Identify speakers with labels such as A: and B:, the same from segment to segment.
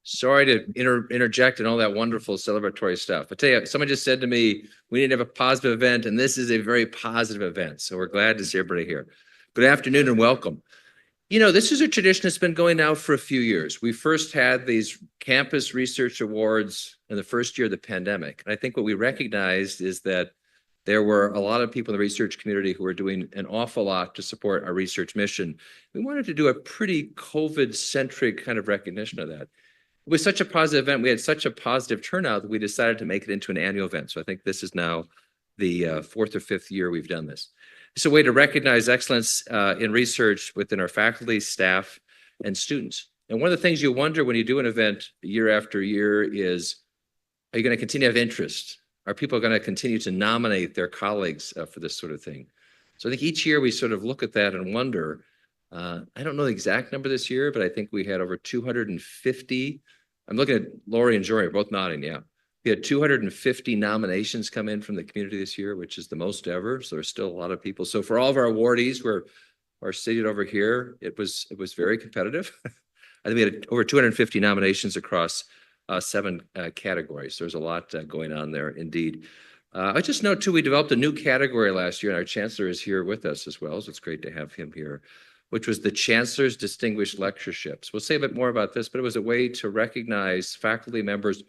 A: Sorry to interject and all that wonderful celebratory stuff. I tell you, someone just said to me, we need to have a positive event, and this is a very positive event. So we're glad to see everybody here. Good afternoon and welcome. You know, this is a tradition that's been going now for a few years. We first had these campus research awards in the first year of the pandemic. And I think what we recognized is that there were a lot of people in the research community who were doing an awful lot to support our research mission. We wanted to do a pretty COVID-centric kind of recognition of that. It was such a positive event. We had such a positive turnout that we decided to make it into an annual event. So I think this is now the fourth or fifth year we've done this. It's a way to recognize excellence in research within our faculty, staff, and students. And one of the things you wonder when you do an event year after year is, are you going to continue to have interest? Are people going to continue to nominate their colleagues for this sort of thing? So I think each year we sort of look at that and wonder, I don't know the exact number this year, but I think we had over 250. I'm looking at Lori and Jory, both nodding, yeah. We had 250 nominations come in from the community this year, which is the most ever. So there's still a lot of people. So for all of our awardees who are seated over here, it was very competitive. I think we had over 250 nominations across 7 categories. There's a lot going on there indeed. I just note too, we developed a new category last year, and our Chancellor is here with us as well. So it's great to have him here, which was the Chancellor's Distinguished Lectureships. We'll say a bit more about this, but it was a way to recognize faculty members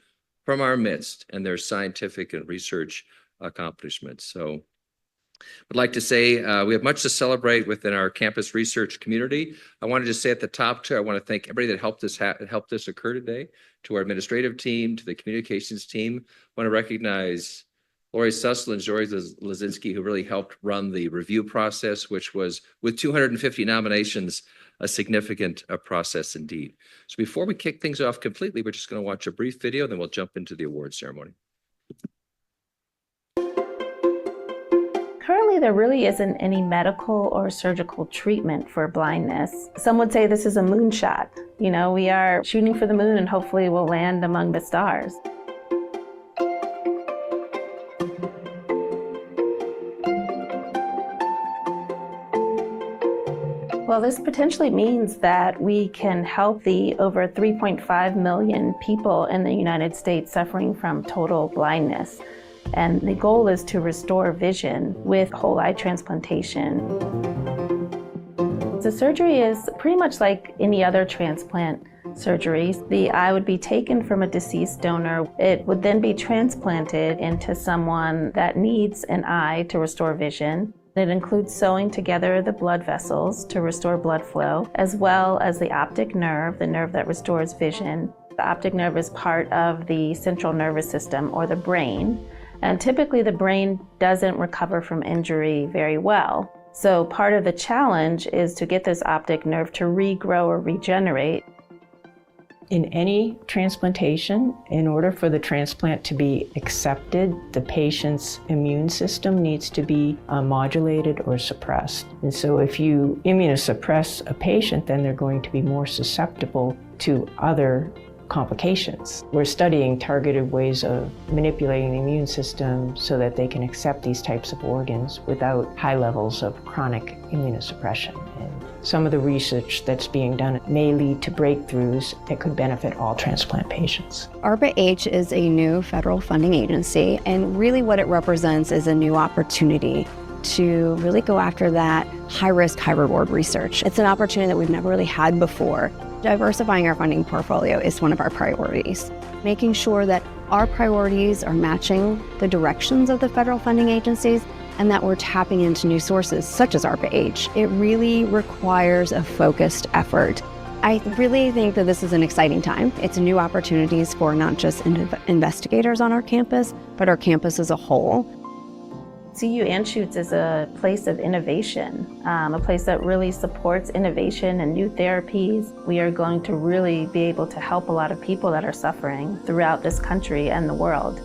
A: from our midst and their scientific and research accomplishments. So I'd like to say we have much to celebrate within our campus research community. I wanted to say at the top too, I want to thank everybody that helped this occur today, to our administrative team, to the communications team. I want to recognize Lori Sussel and Jory Lazinski, who really helped run the review process, which was, with 250 nominations, a significant process indeed. So before we kick things off completely, we're just going to watch a brief video, then we'll jump into the award ceremony.
B: Currently, there really isn't any medical or surgical treatment for blindness. Some would say this is a moonshot. You know, we are shooting for the moon and hopefully we'll land among the stars. Well, this potentially means that we can help the over 3.5 million people in the United States suffering from total blindness. And the goal is to restore vision with whole eye transplantation. The surgery is pretty much like any other transplant surgery. The eye would be taken from a deceased donor. It would then be transplanted into someone that needs an eye to restore vision. It includes sewing together the blood vessels to restore blood flow, as well as the optic nerve, the nerve that restores vision. The optic nerve is part of the central nervous system, or the brain. And typically the brain doesn't recover from injury very well. So part of the challenge is to get this optic nerve to regrow or regenerate.
C: In any transplantation, in order for the transplant to be accepted, the patient's immune system needs to be modulated or suppressed. And so if you immunosuppress a patient, then they're going to be more susceptible to other complications. We're studying targeted ways of manipulating the immune system so that they can accept these types of organs without high levels of chronic immunosuppression. And some of the research that's being done may lead to breakthroughs that could benefit all transplant patients.
D: ARPA-H is a new federal funding agency, and really what it represents is a new opportunity to really go after that high-risk, high-reward research. It's an opportunity that we've never really had before. Diversifying our funding portfolio is one of our priorities. Making sure that our priorities are matching the directions of the federal funding agencies and that we're tapping into new sources such as ARPA-H. It really requires a focused effort. I really think that this is an exciting time. It's new opportunities for not just investigators on our campus, but our campus as a whole.
B: CU Anschutz is a place of innovation, a place that really supports innovation and new therapies. We are going to really be able to help a lot of people that are suffering throughout this country and the world.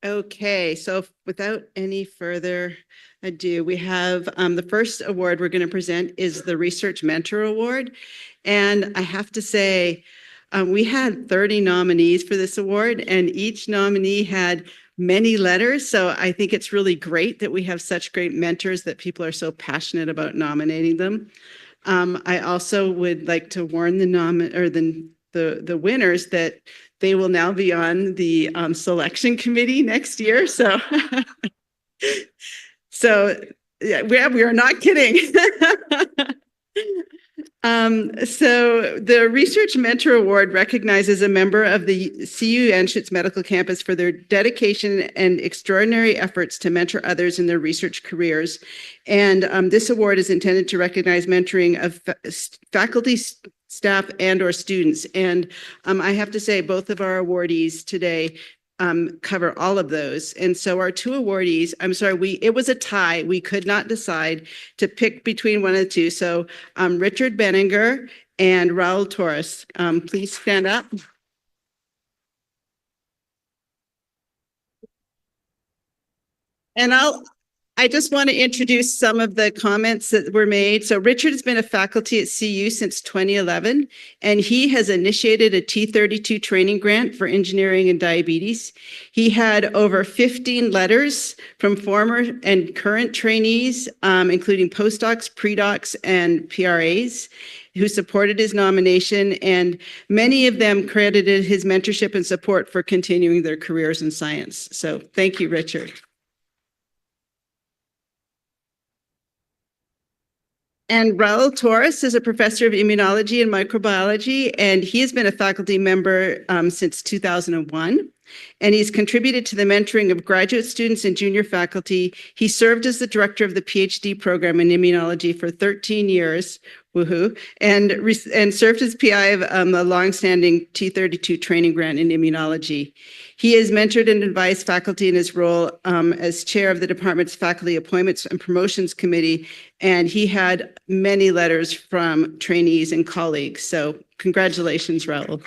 E: Okay, so without any further ado, we have the first award we're going to present is the Research Mentor Award. And I have to say, We had 30 nominees for this award, and each nominee had many letters. So I think it's really great that we have such great mentors, that people are so passionate about nominating them. I also would like to warn the winners that they will now be on the selection committee next year. So, yeah, we are not kidding. So the Research Mentor Award recognizes a member of the CU Anschutz Medical Campus for their dedication and extraordinary efforts to mentor others in their research careers. And this award is intended to recognize mentoring of faculty, staff, and/or students. And I have to say, both of our awardees today cover all of those. And so our two awardees, it was a tie. We could not decide to pick between one of the two. So Richard Benninger and Raul Torres, please stand up. And I just want to introduce some of the comments that were made. So Richard has been a faculty at CU since 2011, and he has initiated a T32 training grant for engineering and diabetes. He had over 15 letters from former and current trainees, including postdocs, predocs, and PRAs, who supported his nomination, and many of them credited his mentorship and support for continuing their careers in science. So thank you, Richard. And Raul Torres is a professor of immunology and microbiology, and he has been a faculty member since 2001. And he's contributed to the mentoring of graduate students and junior faculty. He served as the director of the PhD program in immunology for 13 years, woohoo, and served as PI of a longstanding T32 training grant in immunology. He has mentored and advised faculty in his role as chair of the department's faculty appointments and promotions committee, and he had many letters from trainees and colleagues. So congratulations, Raul.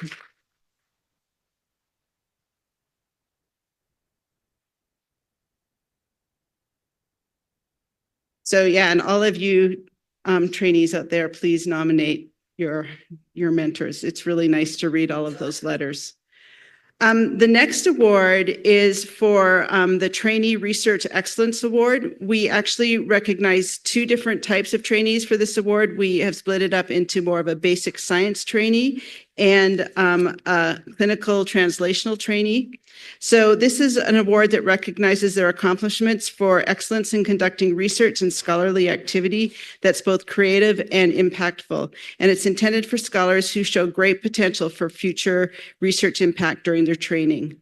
E: So yeah, and all of you trainees out there, please nominate your mentors. It's really nice to read all of those letters. The next award is for the Trainee Research Excellence Award. We actually recognize two different types of trainees for this award. We have split it up into more of a basic science trainee and a clinical translational trainee. So this is an award that recognizes their accomplishments for excellence in conducting research and scholarly activity that's both creative and impactful. And it's intended for scholars who show great potential for future research impact during their training.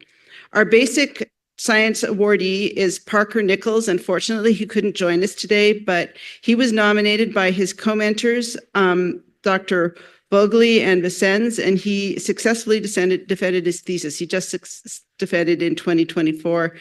E: Our basic science awardee is Parker Nichols. Unfortunately, he couldn't join us today, but he was nominated by his co-mentors, Dr. Bogley and Vincennes, and he successfully defended his thesis. He just defended in 2024.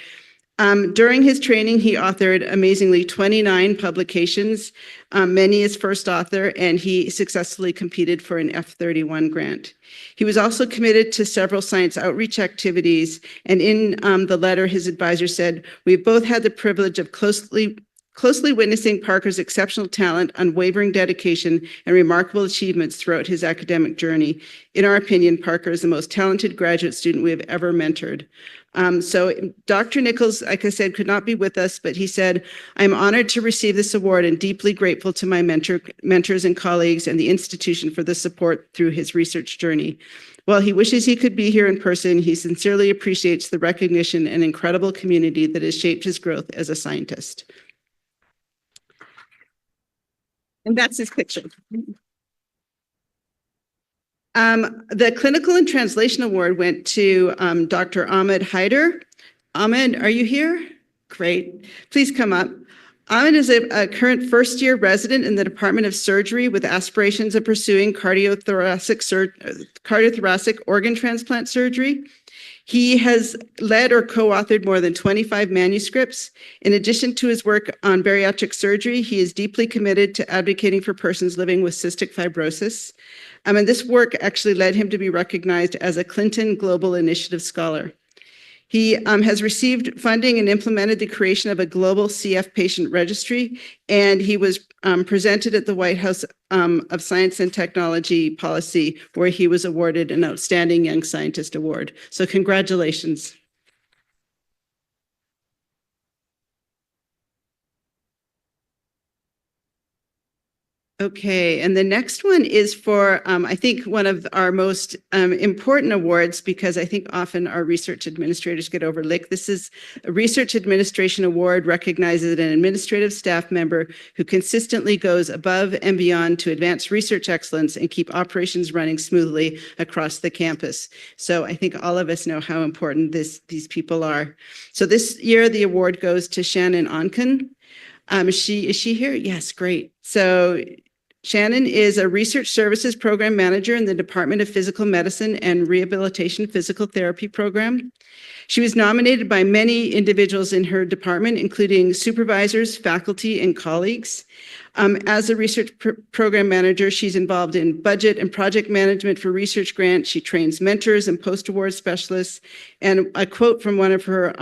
E: During his training, he authored amazingly 29 publications, many as first author, and he successfully competed for an F31 grant. He was also committed to several science outreach activities, and in the letter, his advisor said, "We've both had the privilege of closely witnessing Parker's exceptional talent, unwavering dedication, and remarkable achievements throughout his academic journey. In our opinion, Parker is the most talented graduate student we have ever mentored." So Dr. Nichols, like I said, could not be with us, but he said, "I'm honored to receive this award and deeply grateful to my mentors and colleagues and the institution for the support through his research journey. While he wishes he could be here in person, he sincerely appreciates the recognition and incredible community that has shaped his growth as a scientist." And that's his picture. The Clinical and Translation Award went to Dr. Ahmed Haider. Ahmed, are you here? Great. Please come up. Ahmed is a current first-year resident in the Department of Surgery with aspirations of pursuing cardiothoracic organ transplant surgery. He has led or co-authored more than 25 manuscripts. In addition to his work on bariatric surgery, he is deeply committed to advocating for persons living with cystic fibrosis. And this work actually led him to be recognized as a Clinton Global Initiative Scholar. He has received funding and implemented the creation of a global CF patient registry, and he was presented at the White House of Science and Technology Policy, where he was awarded an Outstanding Young Scientist Award. So congratulations. Okay, and the next one is for, I think, one of our most important awards, because I think often our research administrators get overlooked. This is a Research Administration Award, recognizes an administrative staff member who consistently goes above and beyond to advance research excellence and keep operations running smoothly across the campus. So I think all of us know how important these people are. So this year, the award goes to Shannon Onken. Is she here? Yes, great. So Shannon is a research services program manager in the Department of Physical Medicine and Rehabilitation Physical Therapy program. She was nominated by many individuals in her department, including supervisors, faculty, and colleagues. As a research program manager, she's involved in budget and project management for research grants. She trains mentors and post-award specialists. And a quote from one of her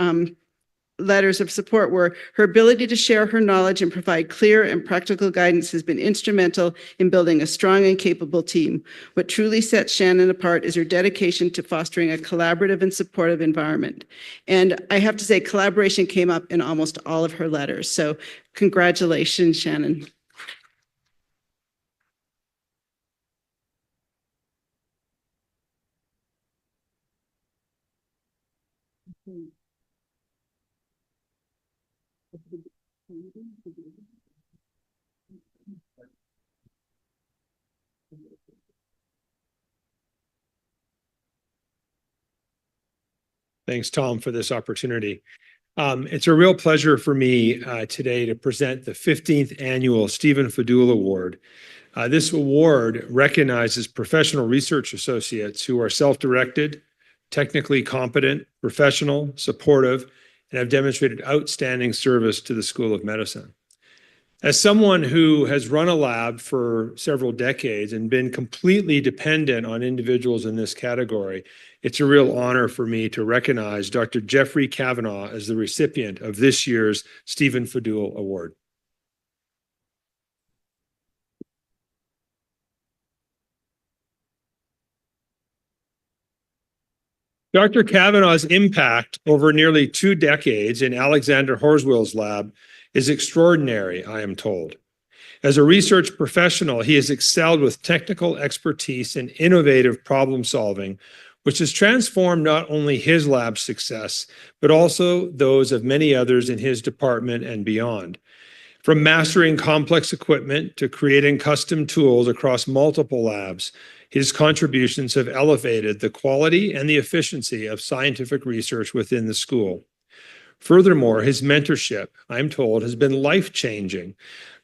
E: letters of support were, her ability to share her knowledge and provide clear and practical guidance has been instrumental in building a strong and capable team. What truly sets Shannon apart is her dedication to fostering a collaborative and supportive environment. And I have to say, collaboration came up in almost all of her letters. So congratulations, Shannon.
F: Thanks, Tom, for this opportunity. It's a real pleasure for me today to present the 15th Annual Stephen Fadul Award. This award recognizes professional research associates who are self-directed, technically competent, professional, supportive, and have demonstrated outstanding service to the School of Medicine. As someone who has run a lab for several decades and been completely dependent on individuals in this category, it's a real honor for me to recognize Dr. Jeffrey Kavanaugh as the recipient of this year's Stephen Fadul Award. Dr. Kavanaugh's impact over nearly 2 decades in Alexander Horswell's lab is extraordinary, I am told. As a research professional, he has excelled with technical expertise and innovative problem solving, which has transformed not only his lab's success, but also those of many others in his department and beyond. From mastering complex equipment to creating custom tools across multiple labs, his contributions have elevated the quality and the efficiency of scientific research within the school. Furthermore, his mentorship, I'm told, has been life-changing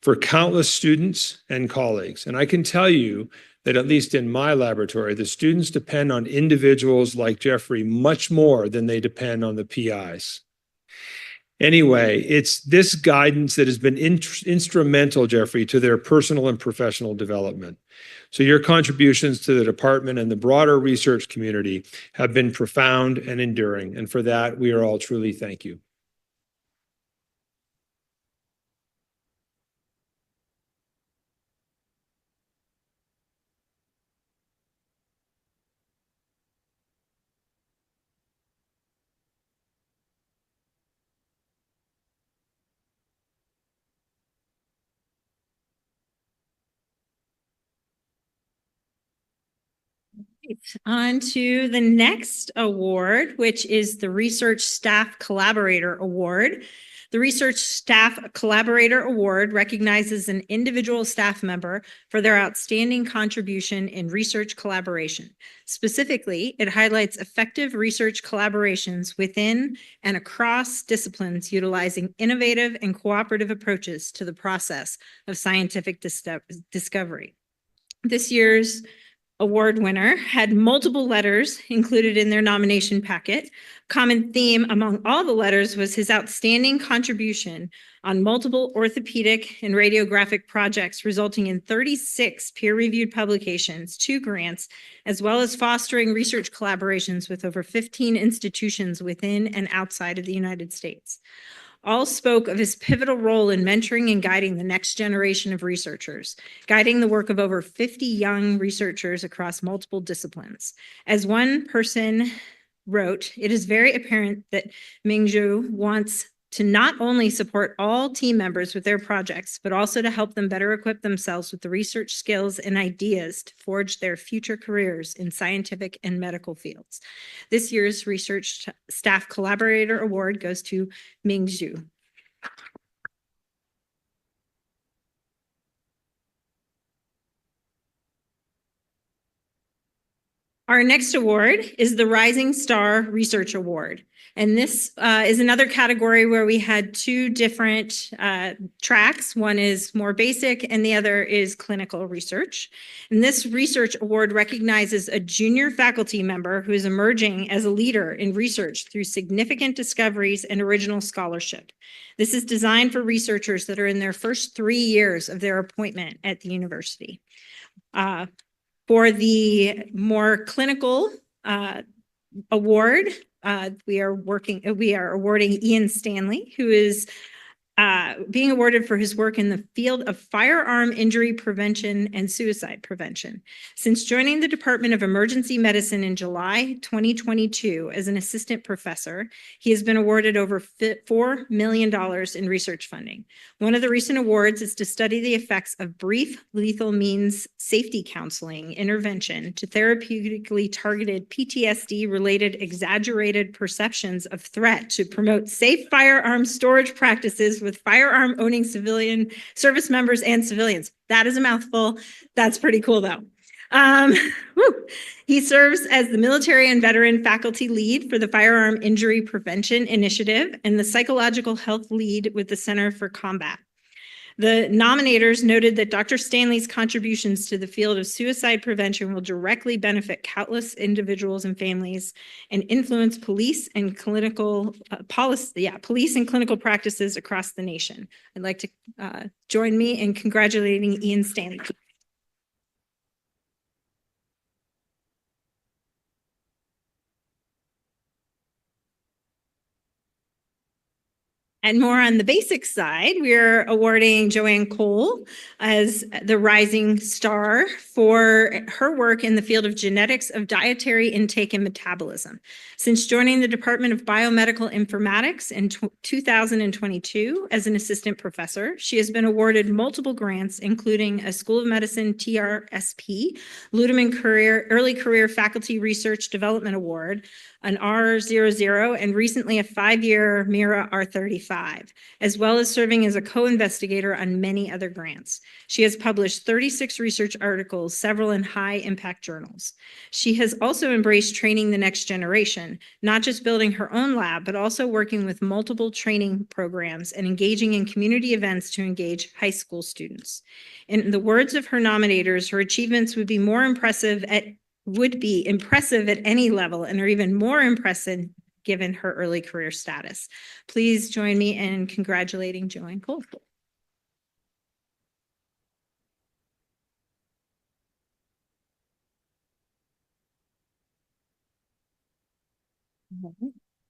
F: for countless students and colleagues. And I can tell you that at least in my laboratory, the students depend on individuals like Jeffrey much more than they depend on the PIs. Anyway, it's this guidance that has been instrumental, Jeffrey, to their personal and professional development. So your contributions to the department and the broader research community have been profound and enduring. And for that, we are all truly thank you.
G: On to the next award, which is the Research Staff Collaborator Award. The Research Staff Collaborator Award recognizes an individual staff member for their outstanding contribution in research collaboration. Specifically, it highlights effective research collaborations within and across disciplines utilizing innovative and cooperative approaches to the process of scientific discovery. This year's award winner had multiple letters included in their nomination packet. Common theme among all the letters was his outstanding contribution on multiple orthopedic and radiographic projects, resulting in 36 peer-reviewed publications, 2 grants, as well as fostering research collaborations with over 15 institutions within and outside of the United States. All spoke of his pivotal role in mentoring and guiding the next generation of researchers, guiding the work of over 50 young researchers across multiple disciplines. As one person wrote, it is very apparent that Mingzhu wants to not only support all team members with their projects, but also to help them better equip themselves with the research skills and ideas to forge their future careers in scientific and medical fields. This year's Research Staff Collaborator Award goes to Mingzhu. Our next award is the Rising Star Research Award. And this is another category where we had 2 different tracks. One is more basic and the other is clinical research. And this research award recognizes a junior faculty member who is emerging as a leader in research through significant discoveries and original scholarship. This is designed for researchers that are in their first 3 years of their appointment at the university. For the more clinical award, we are awarding Ian Stanley, who is being awarded for his work in the field of firearm injury prevention and suicide prevention. Since joining the Department of Emergency Medicine in July 2022 as an assistant professor, he has been awarded over $4 million in research funding. One of the recent awards is to study the effects of brief lethal means safety counseling intervention to therapeutically targeted PTSD-related exaggerated perceptions of threat to promote safe firearm storage practices with firearm owning civilian service members and civilians. That is a mouthful. That's pretty cool though. He serves as the military and veteran faculty lead for the Firearm Injury Prevention Initiative and the psychological health lead with the Center for Combat. The nominators noted that Dr. Stanley's contributions to the field of suicide prevention will directly benefit countless individuals and families and influence police and clinical police and clinical practices across the nation. I'd like to join me in congratulating Ian Stanley. And more on the basic side, we're awarding Joanne Cole as the Rising Star for her work in the field of genetics of dietary intake and metabolism. Since joining the Department of Biomedical Informatics in 2022 as an assistant professor, she has been awarded multiple grants, including a School of Medicine TRSP, Ludeman Early Career Faculty Research Development Award, an R00, and recently a 5-year MIRA R35, as well as serving as a co-investigator on many other grants. She has published 36 research articles, several in high-impact journals. She has also embraced training the next generation, not just building her own lab, but also working with multiple training programs and engaging in community events to engage high school students. In the words of her nominators, her achievements would be impressive at any level and are even more impressive given her early career status. Please join me in congratulating Joanne Cole.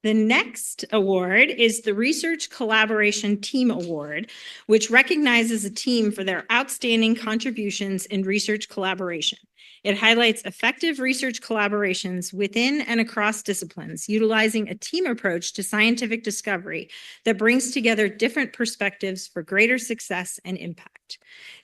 G: The next award is the Research Collaboration Team Award, which recognizes a team for their outstanding contributions in research collaboration. It highlights effective research collaborations within and across disciplines, utilizing a team approach to scientific discovery that brings together different perspectives for greater success and impact.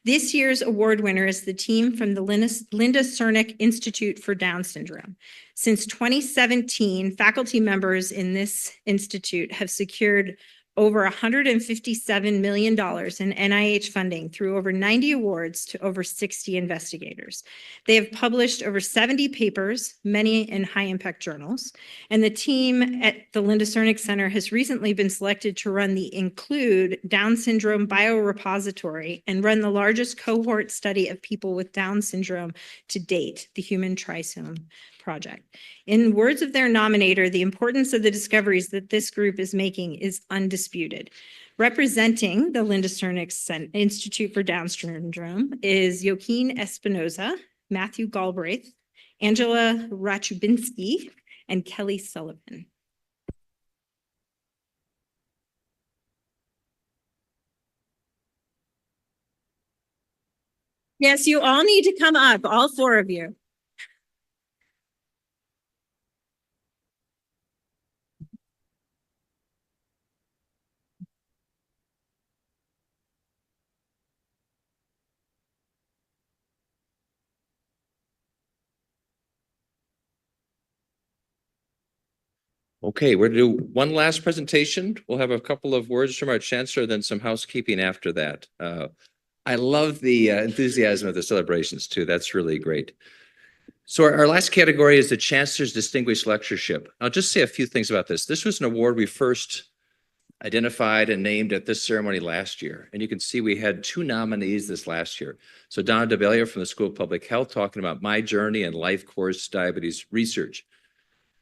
G: This year's award winner is the team from the Linda Cernick Institute for Down Syndrome. Since 2017, faculty members in this institute have secured over $157 million in NIH funding through over 90 awards to over 60 investigators. They have published over 70 papers, many in high-impact journals, and the team at the Linda Cernick Center has recently been selected to run the Include Down Syndrome Biorepository and run the largest cohort study of people with Down syndrome to date, the Human Trisome Project. In words of their nominator, the importance of the discoveries that this group is making is undisputed. Representing the Linda Cernick Institute for Down Syndrome is Joaquin Espinoza, Matthew Galbraith, Angela Rachubinsky, and Kelly Sullivan. Yes, you all need to come up, all four of you.
A: Okay, we're gonna do one last presentation. We'll have a couple of words from our chancellor, then some housekeeping after that. I love the enthusiasm of the celebrations too. That's really great. So our last category is the Chancellor's Distinguished Lectureship. I'll just say a few things about this. This was an award we first identified and named at this ceremony last year. And you can see we had two nominees this last year. So Donna DeBellier from the School of Public Health talking about my journey and life course diabetes research.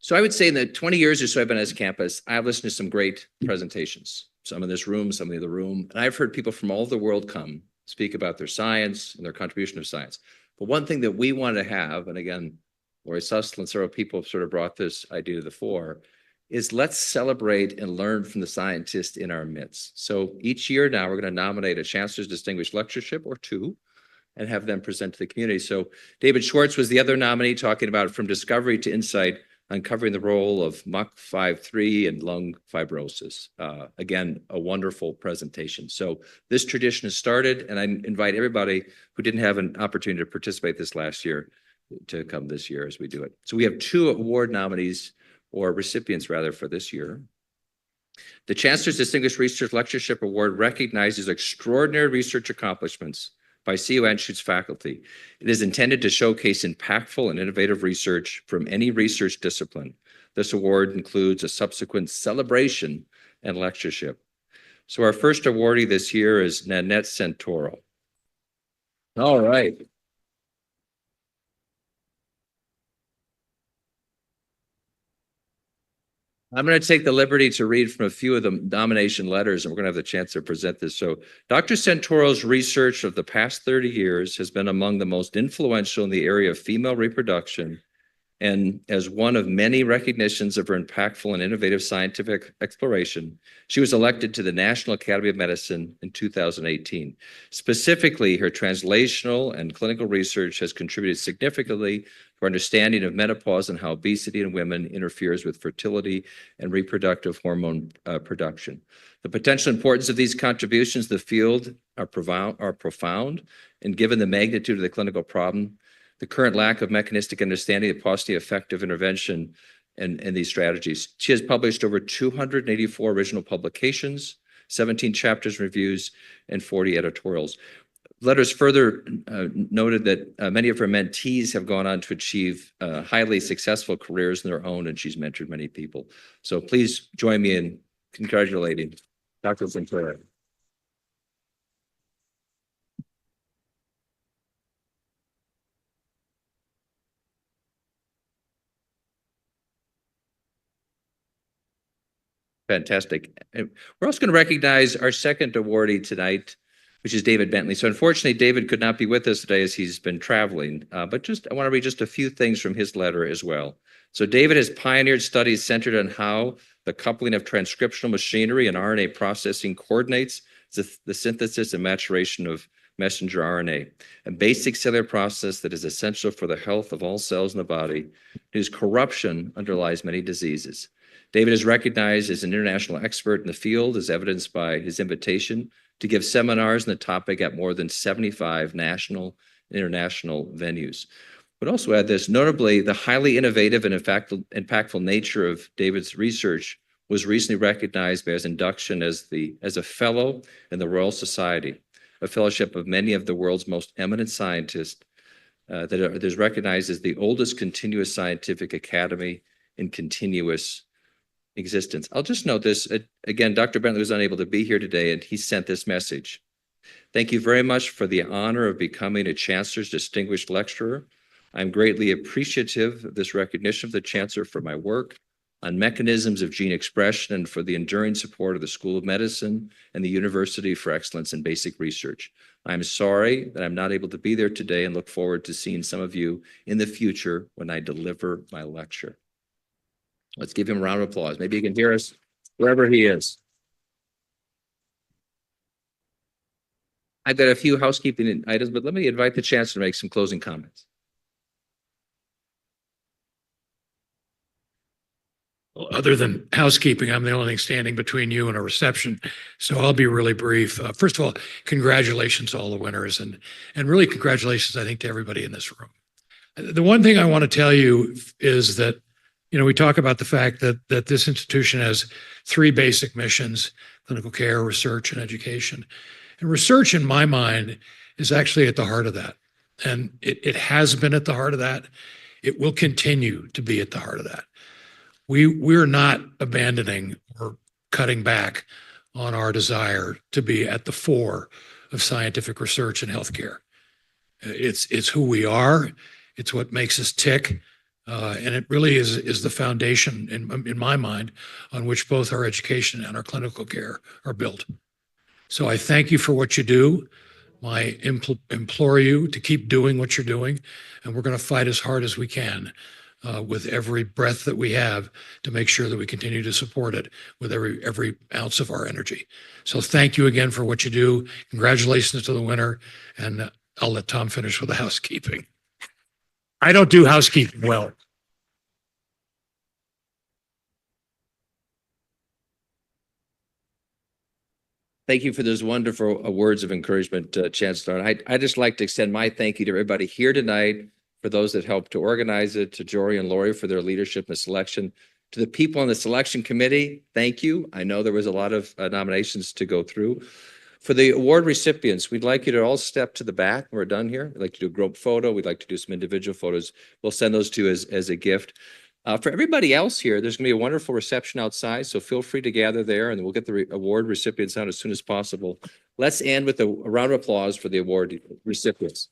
A: So I would say in the 20 years or so I've been at this campus, I've listened to some great presentations, some in this room, some in the other room, and I've heard people from all over the world come speak about their science and their contribution of science. But one thing that we want to have, and again, Lori Sussel and several people have sort of brought this idea to the fore, is let's celebrate and learn from the scientists in our midst. So each year now, we're going to nominate a Chancellor's Distinguished Lectureship or two and have them present to the community. So David Schwartz was the other nominee talking about from discovery to insight, uncovering the role of MUC5/3 and lung fibrosis. Again, a wonderful presentation. So this tradition has started, and I invite everybody who didn't have an opportunity to participate this last year to come this year as we do it. So we have two award nominees, or recipients rather, for this year. The Chancellor's Distinguished Research Lectureship Award recognizes extraordinary research accomplishments by CU Anschutz faculty. It is intended to showcase impactful and innovative research from any research discipline. This award includes a subsequent celebration and lectureship. So our first awardee this year is Nanette Santoro. All right. I'm going to take the liberty to read from a few of the nomination letters, and we're going to have the chance to present this. So Dr. Santoro's research of the past 30 years has been among the most influential in the area of female reproduction, and as one of many recognitions of her impactful and innovative scientific exploration, she was elected to the National Academy of Medicine in 2018. Specifically, her translational and clinical research has contributed significantly to our understanding of menopause and how obesity in women interferes with fertility and reproductive hormone production. The potential importance of these contributions to the field are profound, and given the magnitude of the clinical problem, the current lack of mechanistic understanding of possibly effective intervention and these strategies. She has published over 284 original publications, 17 chapters, reviews, and 40 editorials. Letters further noted that many of her mentees have gone on to achieve highly successful careers in their own, and she's mentored many people. So please join me in congratulating Dr. Santoro. Fantastic. And we're also going to recognize our second awardee tonight, which is David Bentley. So unfortunately, David could not be with us today as he's been traveling, but I want to read just a few things from his letter as well. So David has pioneered studies centered on how the coupling of transcriptional machinery and RNA processing coordinates the synthesis and maturation of messenger RNA, a basic cellular process that is essential for the health of all cells in the body, whose corruption underlies many diseases. David is recognized as an international expert in the field, as evidenced by his invitation to give seminars on the topic at more than 75 national and international venues. But also add this, notably, the highly innovative and impactful nature of David's research was recently recognized by his induction as a fellow in the Royal Society, a fellowship of many of the world's most eminent scientists that is recognized as the oldest continuous scientific academy in continuous existence. I'll just note this, again, Dr. Bentley was unable to be here today, and he sent this message. Thank you very much for the honor of becoming a Chancellor's Distinguished Lecturer. I'm greatly appreciative of this recognition of the Chancellor for my work on mechanisms of gene expression and for the enduring support of the School of Medicine and the University for Excellence in Basic Research. I'm sorry that I'm not able to be there today and look forward to seeing some of you in the future when I deliver my lecture. Let's give him a round of applause. Maybe he can hear us wherever he is. I've got a few housekeeping items, but let me invite the Chancellor to make some closing comments.
H: Well, other than housekeeping, I'm the only thing standing between you and a reception, so I'll be really brief. First of all, congratulations to all the winners, and really congratulations, I think, to everybody in this room. The one thing I want to tell you is that, you know, we talk about the fact that this institution has three basic missions: clinical care, research, and education. And research, in my mind, is actually at the heart of that. And it has been at the heart of that. It will continue to be at the heart of that. We're not abandoning or cutting back on our desire to be at the fore of scientific research in healthcare. It's who we are. It's what makes us tick. And it really is the foundation, in my mind, on which both our education and our clinical care are built. So I thank you for what you do. I implore you to keep doing what you're doing, and we're going to fight as hard as we can with every breath that we have to make sure that we continue to support it with every ounce of our energy. So thank you again for what you do. Congratulations to the winner, and I'll let Tom finish with the housekeeping. I don't do housekeeping well.
A: Thank you for those wonderful words of encouragement, Chancellor. And I'd just like to extend my thank you to everybody here tonight, for those that helped to organize it, to Jory and Lori for their leadership in the selection, to the people on the selection committee, thank you. I know there was a lot of nominations to go through. For the award recipients, we'd like you to all step to the back when we're done here. We'd like to do a group photo. We'd like to do some individual photos. We'll send those to you as a gift. For everybody else here, there's going to be a wonderful reception outside, so feel free to gather there, and we'll get the award recipients out as soon as possible. Let's end with a round of applause for the award recipients.